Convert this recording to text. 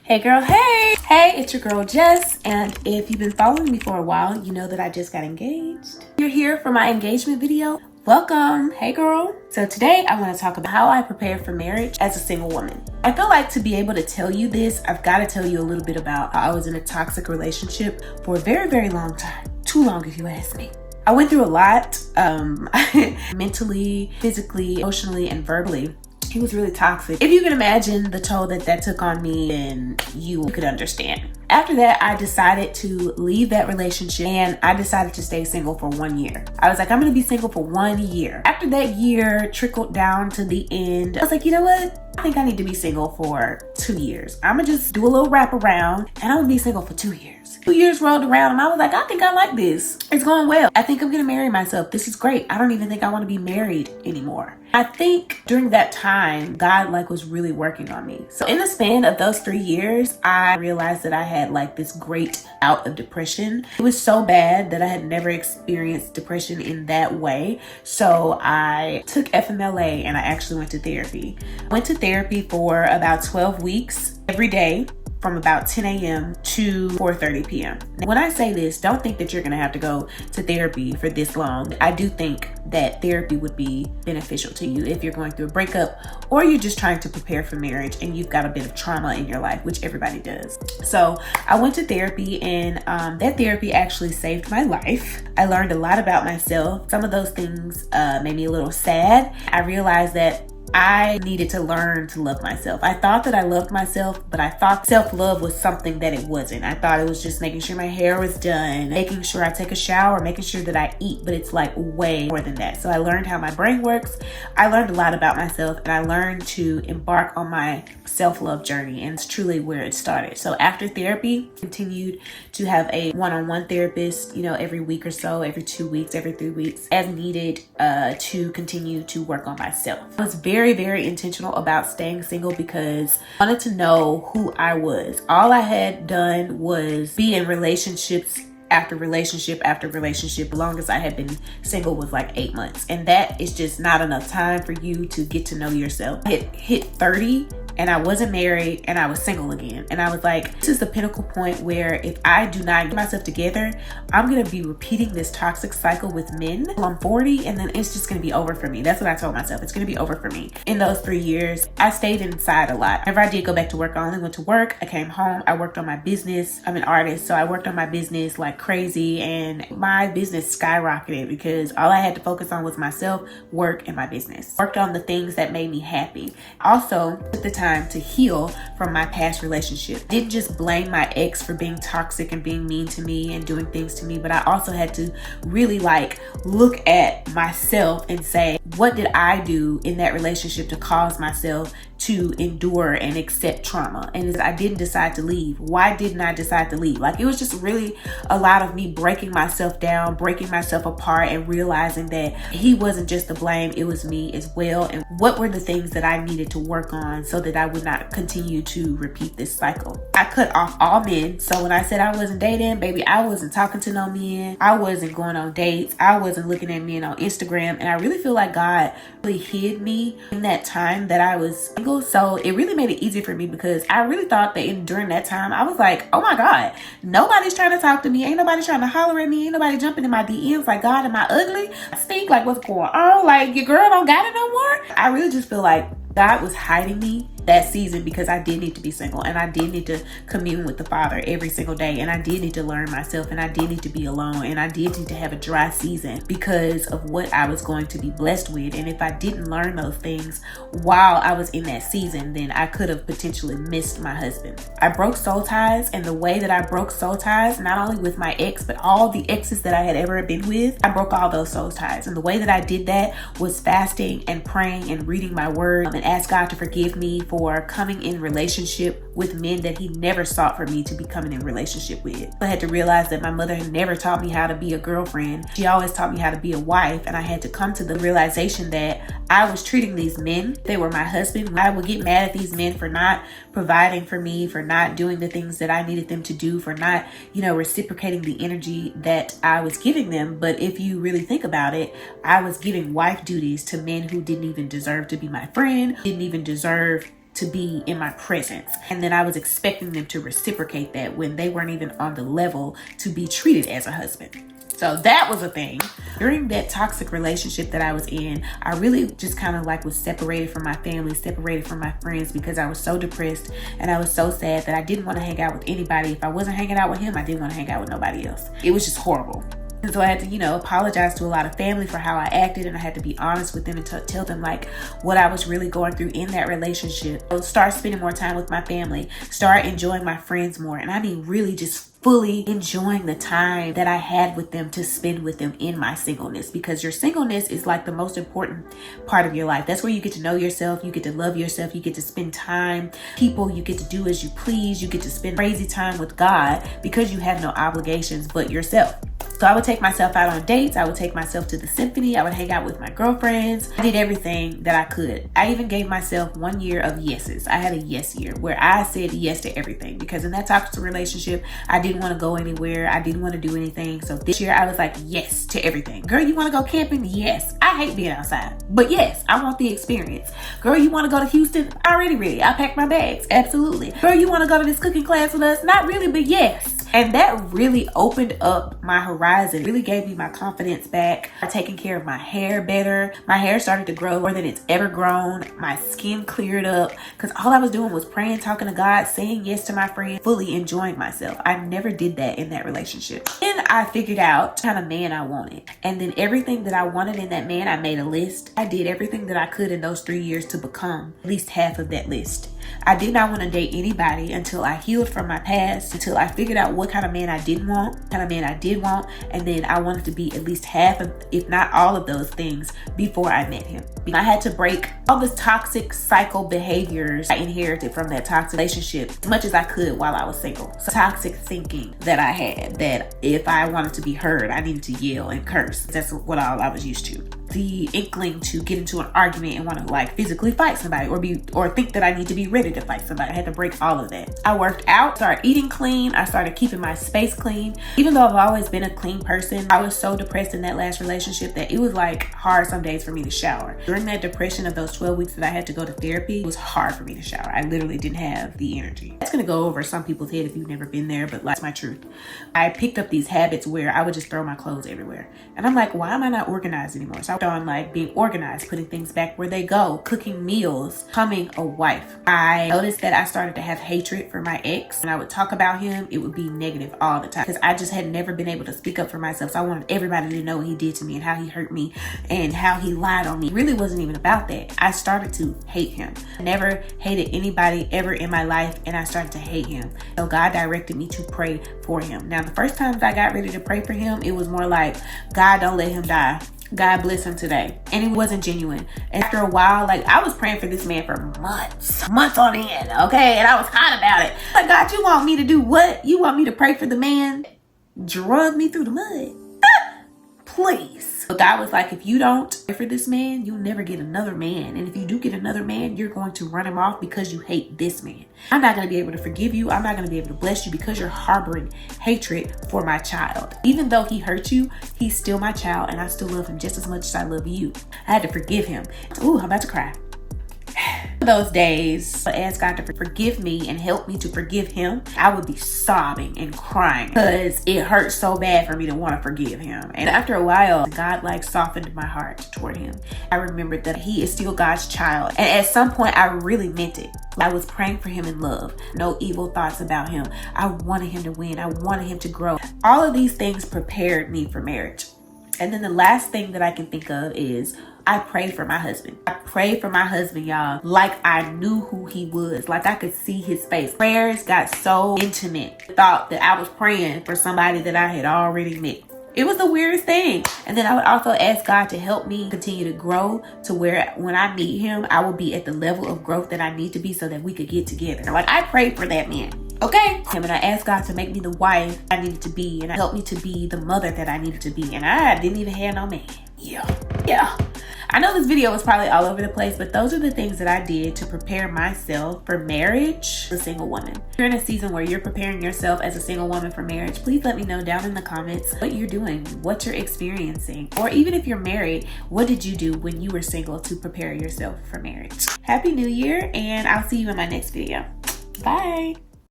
Hey girl, hey! Hey, it's your girl Jess, and if you've been following me for a while, you know that I just got engaged. You're here for my engagement video. Welcome! Hey girl! So today I want to talk about how I prepared for marriage as a single woman. I feel like to be able to tell you this, I've got to tell you a little bit about how I was in a toxic relationship for a very, very long time. Too long if you ask me. I went through a lot, mentally, physically, emotionally, and verbally. He was really toxic. If you can imagine the toll that took on me, then you could understand. After that, I decided to leave that relationship and I decided to stay single for 1 year. I was like, I'm gonna be single for 1 year. After that year trickled down to the end, I was like, you know what? I think I need to be single for 2 years. I'm gonna just do a little wraparound and I'm gonna be single for 2 years. 2 years rolled around and I was like, I think I like this. It's going well. I think I'm gonna marry myself. This is great. I don't even think I want to be married anymore. I think during that time, God was really working on me. So in the span of those 3 years, I realized that I had this great bout of depression. It was so bad that I had never experienced depression in that way. So I took FMLA and I actually went to therapy. Went to therapy for about 12 weeks every day, from about 10 a.m. to 4:30 p.m. When I say this, don't think that you're gonna have to go to therapy for this long. I do think that therapy would be beneficial to you if you're going through a breakup or you're just trying to prepare for marriage and you've got a bit of trauma in your life, which everybody does. So I went to therapy and that therapy actually saved my life. I learned a lot about myself. Some of those things made me a little sad. I realized that I needed to learn to love myself. I thought that I loved myself, but I thought self-love was something that it wasn't. I thought it was just making sure my hair was done, making sure I take a shower, making sure that I eat, but it's way more than that. So I learned how my brain works. I learned a lot about myself and I learned to embark on my self-love journey, and it's truly where it started. So after therapy, continued to have a one-on-one therapist, every week or so, every 2 weeks, every 3 weeks, as needed, to continue to work on myself. I was very, very intentional about staying single because I wanted to know who I was. All I had done was be in relationships after relationship after relationship. The longest I had been single was 8 months. And that is just not enough time for you to get to know yourself. I hit 30 and I wasn't married and I was single again. And I was like, this is the pinnacle point where if I do not get myself together, I'm going to be repeating this toxic cycle with men until I'm 40 and then it's just going to be over for me. That's what I told myself. It's going to be over for me. In those 3 years, I stayed inside a lot. Whenever I did go back to work, I only went to work. I came home. I worked on my business. I'm an artist, so I worked on my business like crazy and my business skyrocketed because all I had to focus on was myself, work, and my business. Worked on the things that made me happy. Also took the time to heal from my past relationship. Didn't just blame my ex for being toxic and being mean to me and doing things to me, but I also had to really look at myself and say, what did I do in that relationship to cause myself to endure and accept trauma? And I didn't decide to leave. Why didn't I decide to leave? It was just really a lot of me breaking myself down, breaking myself apart, and realizing that he wasn't just to blame, it was me as well. And what were the things that I needed to work on so that I would not continue to repeat this cycle? I cut off all men. So when I said I wasn't dating, baby, I wasn't talking to no men. I wasn't going on dates. I wasn't looking at men on Instagram. And I really feel like God really hid me in that time that I was single. So it really made it easy for me because I really thought that during that time, I was like, oh my God, nobody's trying to talk to me. Ain't nobody trying to holler at me. Ain't nobody jumping in my DMs like, God, am I ugly? I stink? What's going on? Your girl don't got it no more? I really just feel like God was hiding me that season because I did need to be single and I did need to commune with the Father every single day, and I did need to learn myself, and I did need to be alone, and I did need to have a dry season because of what I was going to be blessed with. And if I didn't learn those things while I was in that season, then I could have potentially missed my husband. I broke soul ties, and the way that I broke soul ties, not only with my ex, but all the exes that I had ever been with, I broke all those soul ties. And the way that I did that was fasting and praying and reading my word, and ask God to forgive me for coming in relationship with men that he never sought for me to be coming in relationship with. I had to realize that my mother had never taught me how to be a girlfriend. She always taught me how to be a wife, and I had to come to the realization that I was treating these men, they were my husband. I would get mad at these men for not providing for me, for not doing the things that I needed them to do, for not, reciprocating the energy that I was giving them. But if you really think about it, I was giving wife duties to men who didn't even deserve to be my friend, didn't even deserve to be in my presence. And then I was expecting them to reciprocate that when they weren't even on the level to be treated as a husband. So that was a thing. During that toxic relationship that I was in, I really just kind of like was separated from my family, separated from my friends, because I was so depressed and I was so sad that I didn't want to hang out with anybody. If I wasn't hanging out with him, I didn't want to hang out with nobody else. It was just horrible. And so I had to, apologize to a lot of family for how I acted, and I had to be honest with them and tell them like what I was really going through in that relationship. So start spending more time with my family, start enjoying my friends more, and I mean really just fully enjoying the time that I had with them to spend with them in my singleness, because your singleness is like the most important part of your life. That's where you get to know yourself, you get to love yourself, you get to spend time, people, you get to do as you please, you get to spend crazy time with God because you have no obligations but yourself. So I would take myself out on dates. I would take myself to the symphony. I would hang out with my girlfriends. I did everything that I could. I even gave myself 1 year of yeses. I had a yes year where I said yes to everything, because in that toxic relationship, I didn't want to go anywhere. I didn't want to do anything. So this year I was like, yes to everything. Girl, you want to go camping? Yes. I hate being outside, but yes, I want the experience. Girl, you want to go to Houston? Already ready. I packed my bags. Absolutely. Girl, you want to go to this cooking class with us? Not really, but yes. And that really opened up my horizon, really gave me my confidence back. I taking care of my hair better. My hair started to grow more than it's ever grown. My skin cleared up because all I was doing was praying, talking to God, saying yes to my friend, fully enjoying myself. I never did that in that relationship. Then I figured out what kind of man I wanted. And then everything that I wanted in that man, I made a list. I did everything that I could in those 3 years to become at least half of that list. I did not want to date anybody until I healed from my past, until I figured out what kind of man I didn't want, what kind of man I did want, and then I wanted to be at least half of, if not all of those things before I met him. I had to break all this toxic cycle behaviors I inherited from that toxic relationship as much as I could while I was single. So toxic thinking that I had, that if I wanted to be heard, I needed to yell and curse. That's what all I was used to. The inkling to get into an argument and want to like physically fight somebody or think that I need to be ready to fight somebody. I had to break all of that. I worked out, started eating clean. I started keeping my space clean. Even though I've always been a clean person, I was so depressed in that last relationship that it was like hard some days for me to shower. During that depression of those 12 weeks that I had to go to therapy, it was hard for me to shower. I literally didn't have the energy. That's going to go over some people's head if you've never been there, but that's my truth. I picked up these habits where I would just throw my clothes everywhere. And I'm like, why am I not organized anymore? So I on like being organized, putting things back where they go, cooking meals, becoming a wife. I noticed that I started to have hatred for my ex. When I would talk about him, it would be negative all the time because I just had never been able to speak up for myself. So I wanted everybody to know what he did to me and how he hurt me and how he lied on me. It really wasn't even about that. I started to hate him. I never hated anybody ever in my life, and I started to hate him. So God directed me to pray for him. Now, the first times I got ready to pray for him, it was more like, God, don't let him die. God bless him today. And it wasn't genuine. After a while, like I was praying for this man for months on end, okay? And I was hot about it. Like, God, you want me to do what? You want me to pray for the man? Drug me through the mud? Please. So God was like, if you don't pray for this man, you'll never get another man. And if you do get another man, you're going to run him off because you hate this man. I'm not going to be able to forgive you. I'm not going to be able to bless you because you're harboring hatred for my child. Even though he hurt you, he's still my child and I still love him just as much as I love you. I had to forgive him. Ooh, I'm about to cry. Those days, I asked God to forgive me and help me to forgive him. I would be sobbing and crying because it hurt so bad for me to want to forgive him. And after a while, God like softened my heart toward him. I remembered that he is still God's child. And at some point, I really meant it. I was praying for him in love. No evil thoughts about him. I wanted him to win. I wanted him to grow. All of these things prepared me for marriage. And then the last thing that I can think of is I prayed for my husband. I prayed for my husband, y'all, like I knew who he was, like I could see his face. Prayers got so intimate. I thought that I was praying for somebody that I had already met. It was the weirdest thing. And then I would also ask God to help me continue to grow to where when I meet him, I will be at the level of growth that I need to be so that we could get together. Like I prayed for that man. Okay. And I asked God to make me the wife I needed to be and help me to be the mother that I needed to be. And I didn't even have no man. Yeah. I know this video was probably all over the place, but those are the things that I did to prepare myself for marriage as a single woman. If you're in a season where you're preparing yourself as a single woman for marriage, please let me know down in the comments what you're doing, what you're experiencing, or even if you're married, what did you do when you were single to prepare yourself for marriage? Happy New Year, and I'll see you in my next video. Bye.